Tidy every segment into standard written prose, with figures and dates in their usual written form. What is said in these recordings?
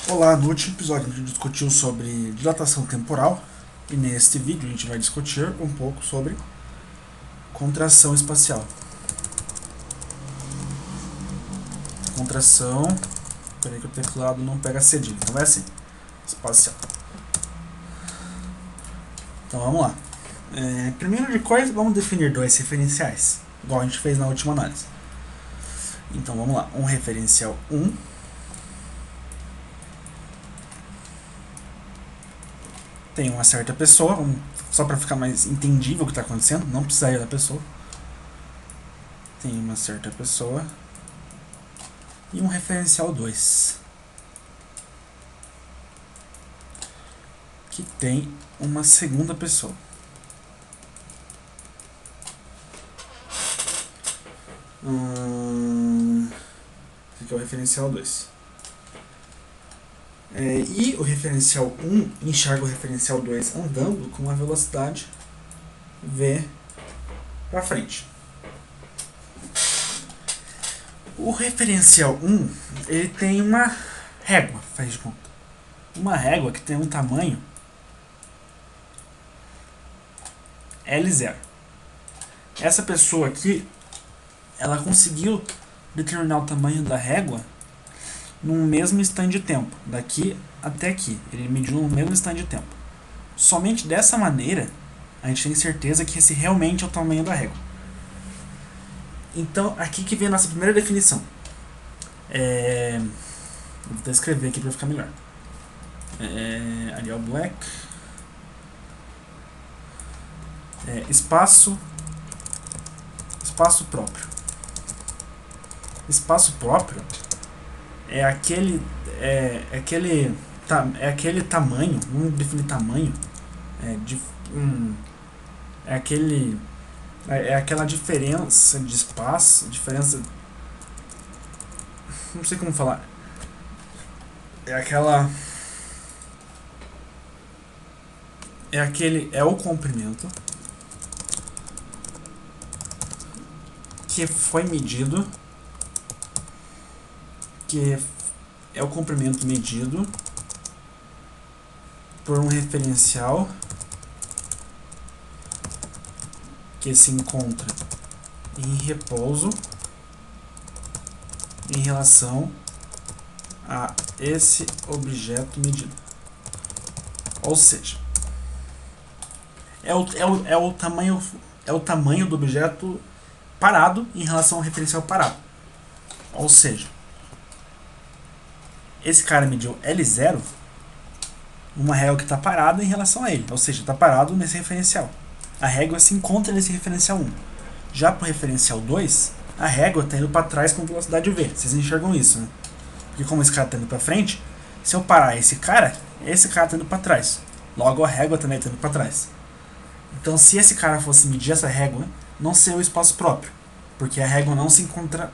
Olá, no último episódio a gente discutiu sobre dilatação temporal e neste vídeo a gente vai discutir um pouco sobre contração espacial. Contração, peraí que o teclado não pega cedilha, então vai assim, espacial. Então vamos lá. Primeiro de coisa, vamos definir dois referenciais, igual a gente fez na última análise. Então vamos lá, um referencial 1 tem uma certa pessoa, só para ficar mais entendível o que está acontecendo, não precisaria da pessoa. Tem uma certa pessoa e um referencial 2 que tem uma segunda pessoa. Esse aqui é o referencial 2. E o referencial 1 enxerga o referencial 2 andando com uma velocidade v para frente. O referencial 1 ele tem uma régua, faz de conta. Uma régua que tem um tamanho L0. Essa pessoa aqui, ela conseguiu determinar o tamanho da régua no mesmo instante de tempo, daqui até aqui. Ele mediu no mesmo instante de tempo. Somente dessa maneira a gente tem certeza que esse realmente é o tamanho da régua. Então, aqui que vem a nossa primeira definição. Vou até escrever aqui para ficar melhor. Arial Black. Espaço próprio. Espaço próprio é aquele tamanho, vamos definir tamanho, é aquela diferença de espaço, não sei como falar, é o comprimento que foi medido, que é o comprimento medido por um referencial que se encontra em repouso em relação a esse objeto medido. Ou seja, é o tamanho do objeto parado em relação ao referencial parado. Ou seja, esse cara mediu L0, uma régua que está parada em relação a ele. Ou seja, está parado nesse referencial. A régua se encontra nesse referencial 1. Já para o referencial 2, a régua está indo para trás com velocidade v. Vocês enxergam isso, né? Porque como esse cara está indo para frente, se eu parar esse cara está indo para trás. Logo a régua também está indo para trás. Então se esse cara fosse medir essa régua, não seria o espaço próprio, porque a régua não se encontra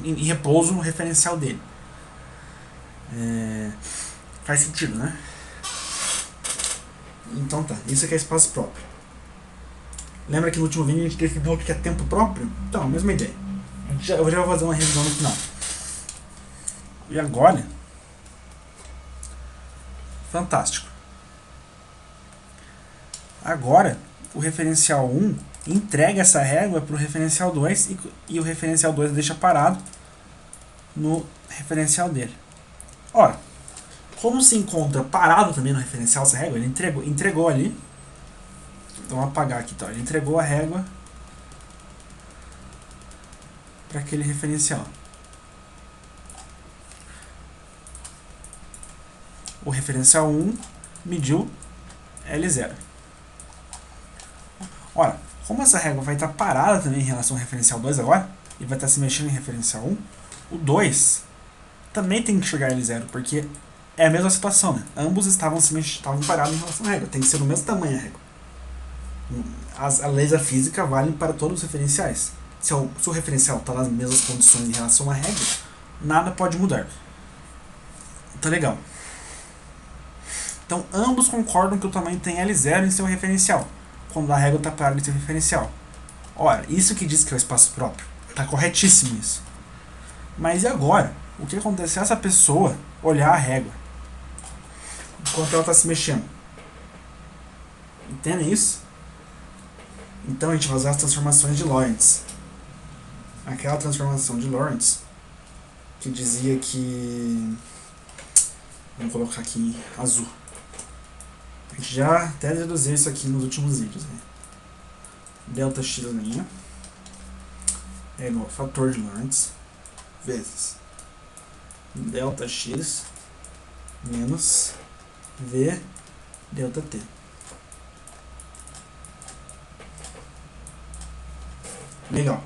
em repouso no referencial dele. Faz sentido, né? Então tá, isso aqui é espaço próprio. Lembra que no último vídeo a gente definiu o que é tempo próprio? Então, a mesma ideia. Eu já vou fazer uma revisão no final. E agora, fantástico. Agora, o referencial 1 entrega essa régua para o referencial 2 e o referencial 2 deixa parado no referencial dele. Ora, como se encontra parado também no referencial essa régua, ele entregou ali. Então, vamos apagar aqui, tá? Ele entregou a régua para aquele referencial. O referencial 1 mediu L0. Ora, como essa régua vai estar parada também em relação ao referencial 2 agora, e vai estar se mexendo em referencial 1, o 2 também tem que chegar L0, porque é a mesma situação, né? Ambos estavam parados em relação à régua, tem que ser do mesmo tamanho a régua. As leis da física valem para todos os referenciais. Se o referencial está nas mesmas condições em relação à régua, nada pode mudar. Tá legal. Então, ambos concordam que o tamanho tem L0 em seu referencial, quando a régua está parada em seu referencial. Ora, isso que diz que é o espaço próprio. Está corretíssimo isso. Mas e agora? o que acontece se essa pessoa olhar a régua enquanto ela está se mexendo? Entendem isso? Então a gente vai usar as transformações de Lorentz. Aquela transformação de Lorentz que dizia que... Vamos colocar aqui em azul. A gente já até deduziu isso aqui nos últimos vídeos, né? Delta x' é igual ao fator de Lorentz vezes delta x menos v delta t. Legal.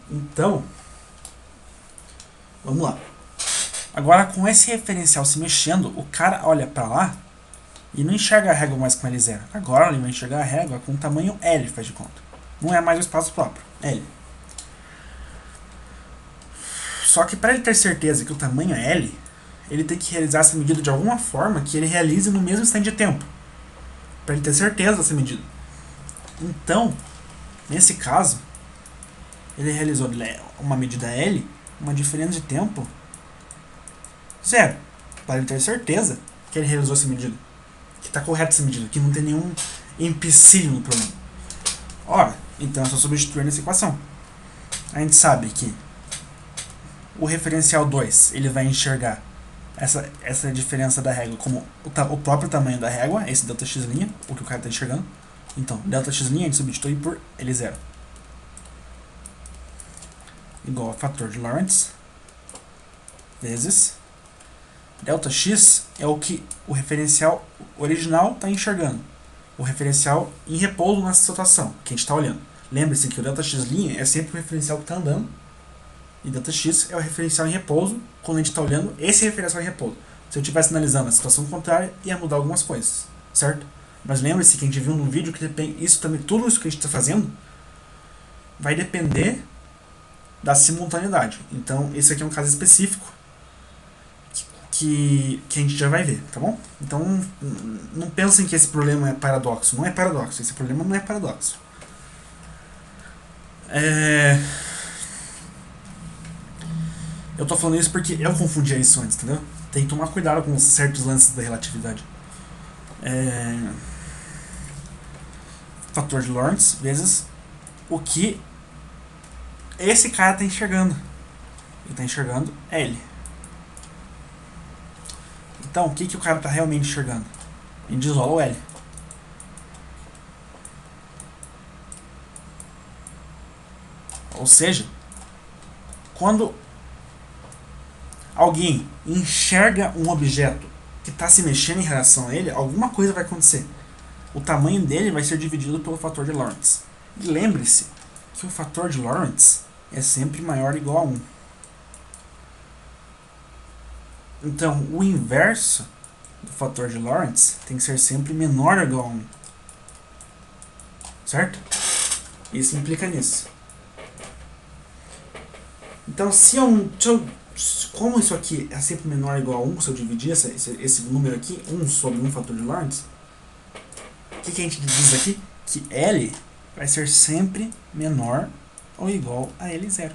Então, vamos lá. Agora, com esse referencial se mexendo, o cara olha para lá e não enxerga a régua mais com L0. Agora ele vai enxergar a régua com tamanho L, faz de conta. Não é mais o espaço próprio, L. Só que para ele ter certeza que o tamanho é L, ele tem que realizar essa medida de alguma forma que ele realize no mesmo instante de tempo. Para ele ter certeza dessa medida. Então, nesse caso, ele realizou uma medida L, uma diferença de tempo 0. Para ele ter certeza que ele realizou essa medida. Que está correta essa medida, que não tem nenhum empecilho no problema. Ora, então é só substituir nessa equação. A gente sabe que o referencial 2 ele vai enxergar essa diferença da régua como o próprio tamanho da régua, esse Δx', o que o cara está enxergando. Então, Δx' a gente substitui por L0. Igual a fator de Lorentz vezes Δx é o que o referencial original está enxergando. O referencial em repouso nessa situação, que a gente está olhando. Lembre-se que o Δx' é sempre o referencial que está andando. E Δx é o referencial em repouso quando a gente está olhando esse referencial em repouso. Se eu estivesse analisando a situação contrária, ia mudar algumas coisas, certo? Mas lembre-se que a gente viu no vídeo que isso também, tudo isso que a gente está fazendo vai depender da simultaneidade. Então, esse aqui é um caso específico que a gente já vai ver, tá bom? Então, não pensem que esse problema é paradoxo. Não é paradoxo. Esse problema não é paradoxo. Eu tô falando isso porque eu confundia isso antes, entendeu? Tem que tomar cuidado com certos lances da relatividade. Fator de Lorentz vezes o que esse cara está enxergando. Ele está enxergando L. Então, o que o cara está realmente enxergando? Ele isola o L. Ou seja, quando alguém enxerga um objeto que está se mexendo em relação a ele, alguma coisa vai acontecer. O tamanho dele vai ser dividido pelo fator de Lorentz. E lembre-se que o fator de Lorentz é sempre maior ou igual a 1. Então, o inverso do fator de Lorentz tem que ser sempre menor ou igual a 1. Certo? Isso implica nisso. Então, como isso aqui é sempre menor ou igual a 1, se eu dividir esse número aqui, 1 sobre 1 fator de Lorentz, o que a gente diz aqui? Que L vai ser sempre menor ou igual a L0.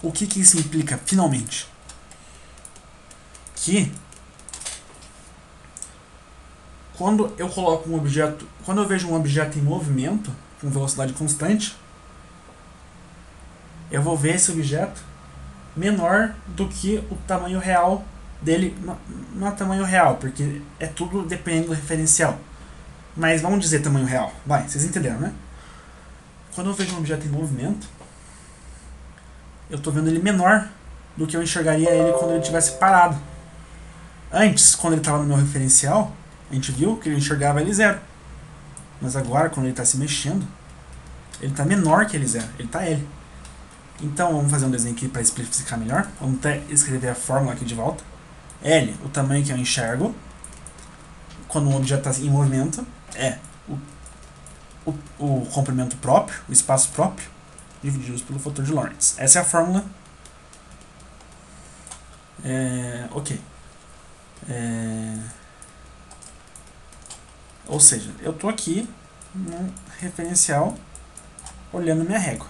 O que isso implica finalmente? Que quando eu coloco um objeto, quando eu vejo um objeto em movimento com velocidade constante, eu vou ver esse objeto menor do que o tamanho real dele. Não é tamanho real, porque é tudo dependendo do referencial. Mas vamos dizer tamanho real. Vai, vocês entenderam, né? Quando eu vejo um objeto em movimento, eu estou vendo ele menor do que eu enxergaria ele quando ele estivesse parado. Antes, quando ele estava no meu referencial, a gente viu que ele enxergava L0. Mas agora, quando ele está se mexendo, ele está menor que L0. Ele está L. Então, vamos fazer um desenho aqui para explicar melhor. Vamos até escrever a fórmula aqui de volta. L, o tamanho que eu enxergo quando um objeto está em movimento, é o comprimento próprio, o espaço próprio, divididos pelo fator de Lorentz. Essa é a fórmula. Ok. Ou seja, eu estou aqui no referencial olhando minha régua.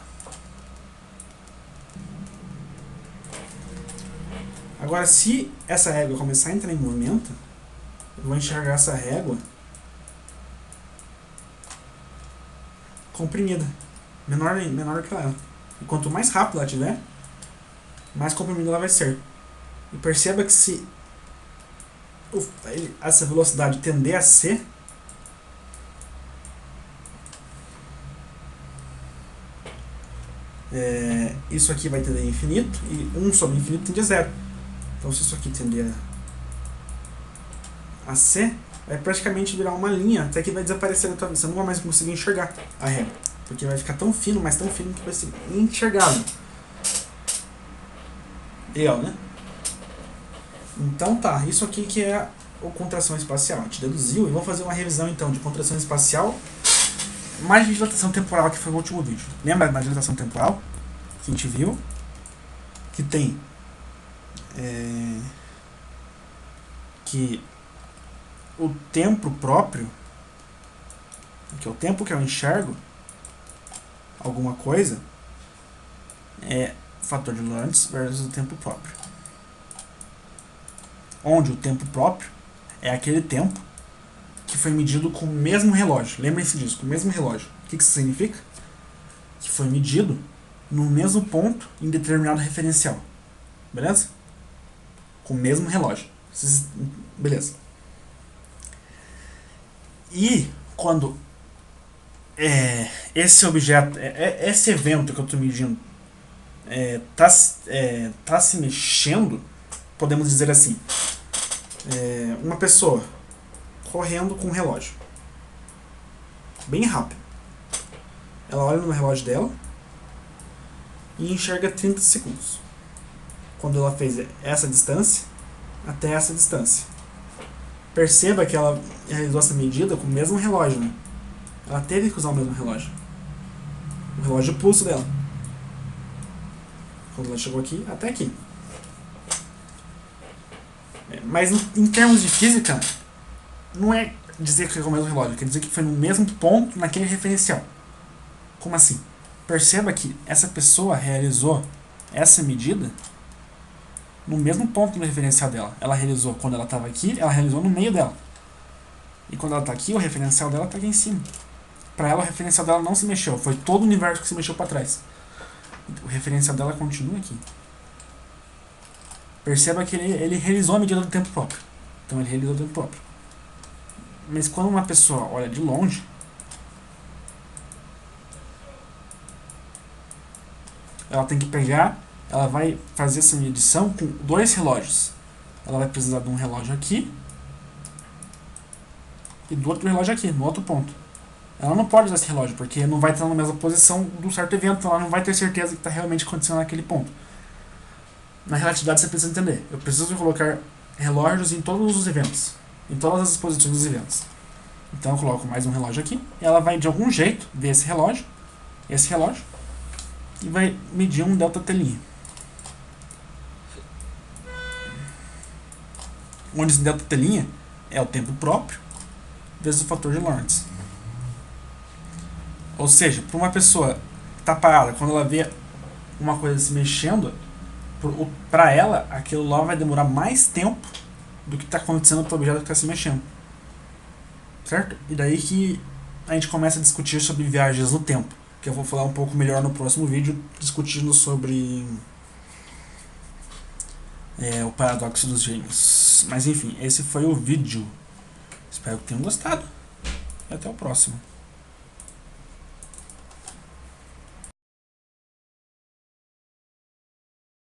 Agora, se essa régua começar a entrar em movimento, eu vou enxergar essa régua comprimida, menor que ela. E quanto mais rápido ela tiver, mais comprimida ela vai ser. E perceba que se essa velocidade tender a ser, isso aqui vai tender a infinito, e 1 sobre infinito tende a 0. Então, se isso aqui tender a ser, vai praticamente virar uma linha, até que vai desaparecer da tua vista. Você não vai mais conseguir enxergar a régua, porque vai ficar tão fino, mas tão fino que vai ser enxergável. Legal, né? Então tá, isso aqui que é o contração espacial. A gente deduziu, e vamos fazer uma revisão então de contração espacial mais de dilatação temporal, que foi o último vídeo. Lembra da dilatação temporal que a gente viu? Que tem que o tempo próprio, que é o tempo que eu enxergo alguma coisa, é o fator de Lorentz versus o tempo próprio. Onde o tempo próprio é aquele tempo que foi medido com o mesmo relógio. Lembrem-se disso, com o mesmo relógio. O que isso significa? Que foi medido no mesmo ponto em determinado referencial. Beleza? Com o mesmo relógio. Beleza. E quando esse objeto, esse evento que eu estou medindo tá se mexendo, podemos dizer assim, uma pessoa correndo com um relógio bem rápido. Ela olha no relógio dela e enxerga 30 segundos. Quando ela fez essa distância até essa distância. Perceba que ela realizou essa medida com o mesmo relógio, né? Ela teve que usar o mesmo relógio. O relógio de pulso dela. Quando ela chegou aqui, até aqui. Mas em termos de física, não é dizer que é o mesmo relógio, quer dizer que foi no mesmo ponto naquele referencial. Como assim? Perceba que essa pessoa realizou essa medida no mesmo ponto no referencial dela. Ela realizou quando ela estava aqui, ela realizou no meio dela. E quando ela está aqui, o referencial dela está aqui em cima. Para ela, o referencial dela não se mexeu, foi todo o universo que se mexeu para trás. O referencial dela continua aqui. Perceba que ele realizou a medida do tempo próprio. Então ele realizou o tempo próprio. Mas quando uma pessoa olha de longe, ela tem que pegar, ela vai fazer essa medição com 2 relógios. Ela vai precisar de um relógio aqui e do outro relógio aqui, no outro ponto. Ela não pode usar esse relógio, porque não vai estar na mesma posição do certo evento, então ela não vai ter certeza que está realmente acontecendo naquele ponto. Na relatividade você precisa entender, eu preciso colocar relógios em todos os eventos, em todas as posições dos eventos. Então eu coloco mais um relógio aqui, e ela vai de algum jeito ver esse relógio, e vai medir um delta telinha. Onde esse delta telinha é o tempo próprio vezes o fator de Lorentz. Ou seja, para uma pessoa que está parada, quando ela vê uma coisa se mexendo, para ela aquilo lá vai demorar mais tempo do que está acontecendo para o objeto que está se mexendo. Certo? E daí que a gente começa a discutir sobre viagens no tempo, que eu vou falar um pouco melhor no próximo vídeo, discutindo sobre o paradoxo dos gêmeos. Mas enfim, esse foi o vídeo. Espero que tenham gostado. E até o próximo.